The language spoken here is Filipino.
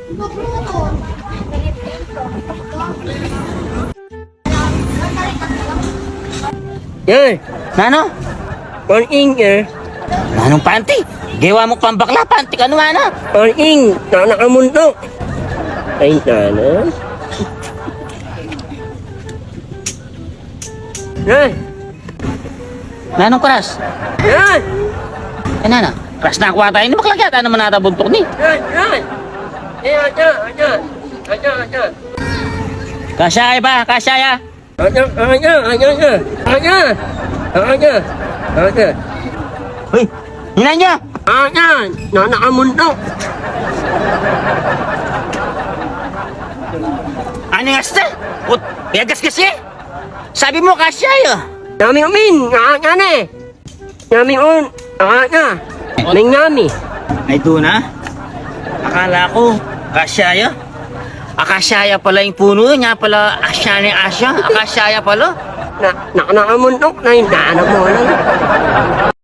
Yan. Nano? Ing Nanong panty? Gawa mo pang bakla, panty ka naman na. ing nakakamuntok. Ay, sana. Yan. Nanong kras? Yan. Nana? Kras na kuha tayo. Ano maklagyat? Ano man natabuntok ni? Yan. Yan. Aja. Kasya ay ba? Kasya ya? Aja. Uy, hinan niya! Nakamuntok. Ano nga sa? Biyagas kasi? Sabi mo kasya yun. Nami umin, Nami un, Nami. Ay doon na? Akala ko, kasyaya. Akasyaya pala yung puno niya pala, asya ni Asya. Akasyaya pala. Nakamuntok na yung nanamo lang.